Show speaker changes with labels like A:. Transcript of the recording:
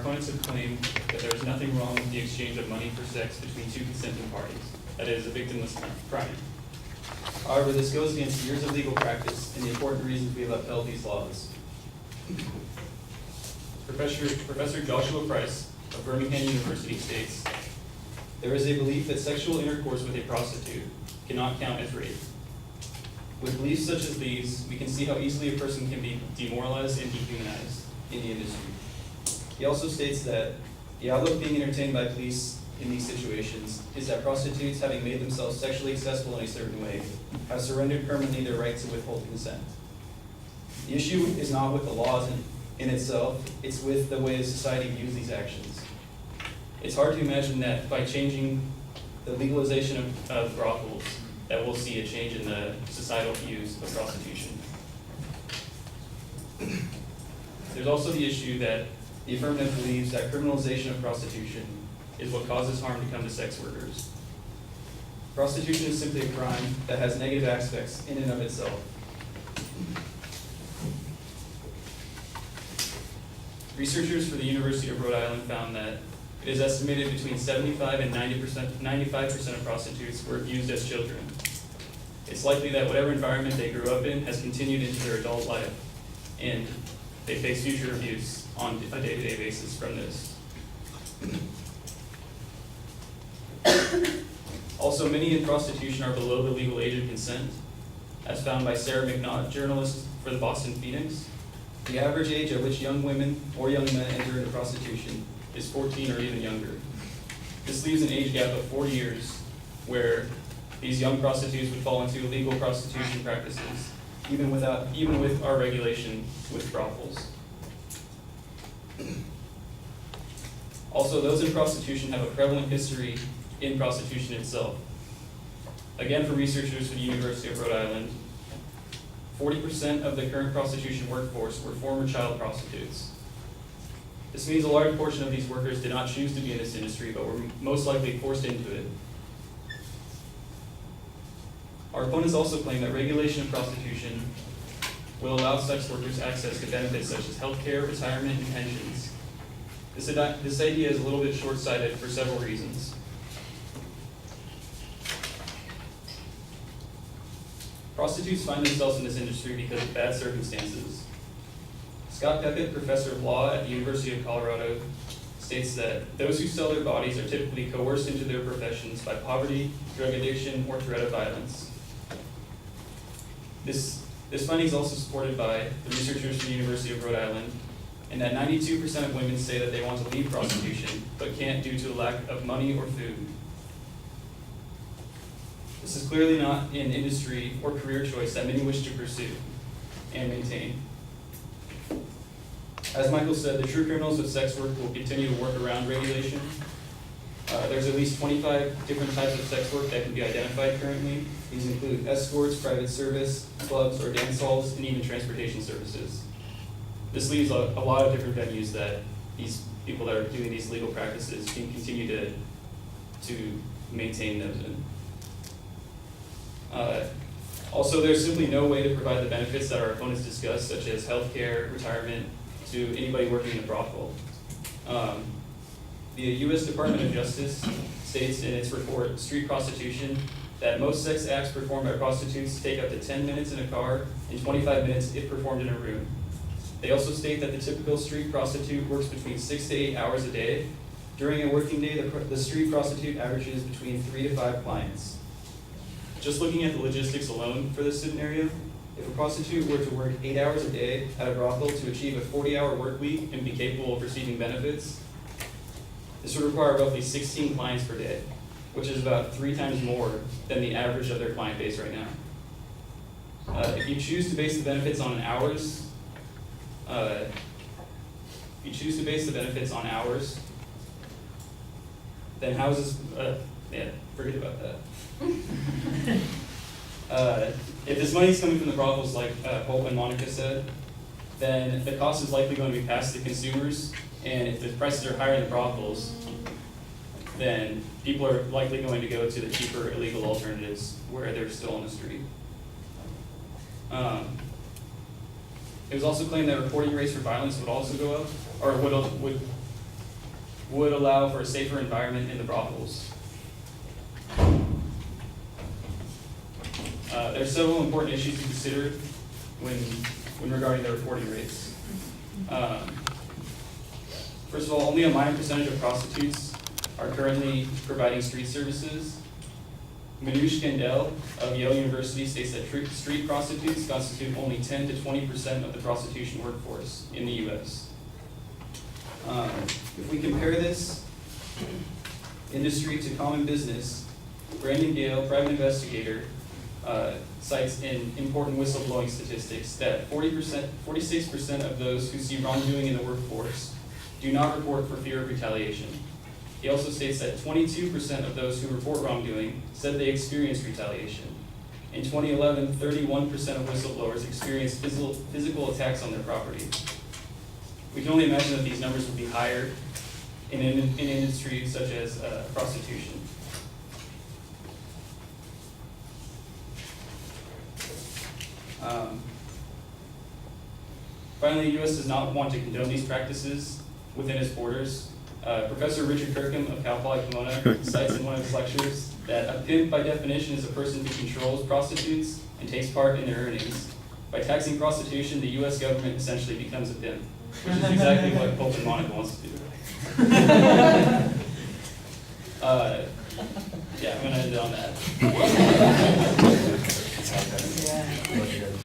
A: opponents have claimed that there is nothing wrong with the exchange of money for sex between two consenting parties, that it is a victimless crime. However, this goes against years of legal practice and the important reasons we have upheld these laws. Professor Joshua Price of Birmingham University states, "There is a belief that sexual intercourse with a prostitute cannot count as rape. With beliefs such as these, we can see how easily a person can be demoralized and dehumanized in the industry." He also states that the outlook being entertained by police in these situations is that prostitutes, having made themselves sexually accessible in a certain way, have surrendered permanently their right to withhold consent. The issue is not with the laws in itself, it's with the way society views these actions. It's hard to imagine that by changing the legalization of brothels, that we'll see a change in the societal views of prostitution. There's also the issue that the affirmative believes that criminalization of prostitution is what causes harm to come to sex workers. Prostitution is simply a crime that has negative aspects in and of itself. Researchers for the University of Rhode Island found that it is estimated between 75 and 95% of prostitutes were abused as children. It's likely that whatever environment they grew up in has continued into their adult life, and they face future abuse on a day-to-day basis from this. Also, many in prostitution are below the legal age of consent, as found by Sarah McNaught, journalist for the Boston Phoenix. The average age at which young women or young men enter into prostitution is 14 or even younger. This leaves an age gap of 4 years where these young prostitutes would fall into illegal prostitution practices, even with our regulation with brothels. Also, those in prostitution have a prevalent history in prostitution itself. Again, from researchers from the University of Rhode Island, 40% of the current prostitution workforce were former child prostitutes. This means a large portion of these workers did not choose to be in this industry, but were most likely forced into it. Our opponents also claim that regulation of prostitution will allow sex workers access to benefits such as health care, retirement, and pensions. This idea is a little bit short-sighted for several reasons. Prostitutes find themselves in this industry because of bad circumstances. Scott Peppett, professor of law at the University of Colorado, states that those who sell their bodies are typically coerced into their professions by poverty, drug addiction, or threat of violence. This finding is also supported by the researchers from the University of Rhode Island, and that 92% of women say that they want to leave prostitution, but can't due to a lack of money or food. This is clearly not an industry or career choice that many wish to pursue and maintain. As Michael said, the true criminals of sex work will continue to work around regulation. There's at least 25 different types of sex work that can be identified currently. These include escorts, private service, clubs or dance halls, and even transportation services. This leaves a lot of different venues that these people that are doing these legal practices can continue to maintain those in. Also, there's simply no way to provide the benefits that our opponents discuss, such as health care, retirement, to anybody working in a brothel. The U.S. Department of Justice states in its report, Street Prostitution, that most sex acts performed by prostitutes take up to 10 minutes in a car and 25 minutes if performed in a room. They also state that the typical street prostitute works between 6 to 8 hours a day. During a working day, the street prostitute averages between 3 to 5 clients. Just looking at the logistics alone for this scenario, if a prostitute were to work 8 hours a day at a brothel to achieve a 40-hour work week and be capable of receiving benefits, this would require roughly 16 clients per day, which is about 3 times more than the average of their client base right now. If you choose to base the benefits on hours, then how is this, forget about that. If this money is coming from the brothels, like Hope and Monica said, then the cost is likely going to be passed to consumers, and if the prices are higher in the brothels, then people are likely going to go to the cheaper illegal alternatives where they're still on the street. It was also claimed that reporting rates for violence would also go up, or would would allow for a safer environment in the brothels. There are several important issues to consider when regarding the reporting rates. First of all, only a minor percentage of prostitutes are currently providing street services. Manoush Kendall of Yale University states that street prostitutes constitute only 10 to 20% of the prostitution workforce in the U.S. If we compare this industry to common business, Brandon Gale, private investigator, cites in important whistleblowing statistics that 46% of those who see wrongdoing in the workforce do not report for fear of retaliation. He also states that 22% of those who report wrongdoing said they experienced retaliation. In 2011, 31% of whistleblowers experienced physical attacks on their property. We can only imagine that these numbers would be higher in industries such as prostitution. Finally, the U.S. does not want to condone these practices within its borders. Professor Richard Kirkham of Cal Poly Pomona cites in one of his lectures that a pimp by definition is a person who controls prostitutes and takes part in their earnings. By taxing prostitution, the U.S. government essentially becomes a pimp, which is exactly what Pope and Monica wants to do. Yeah, I'm going to end it on that.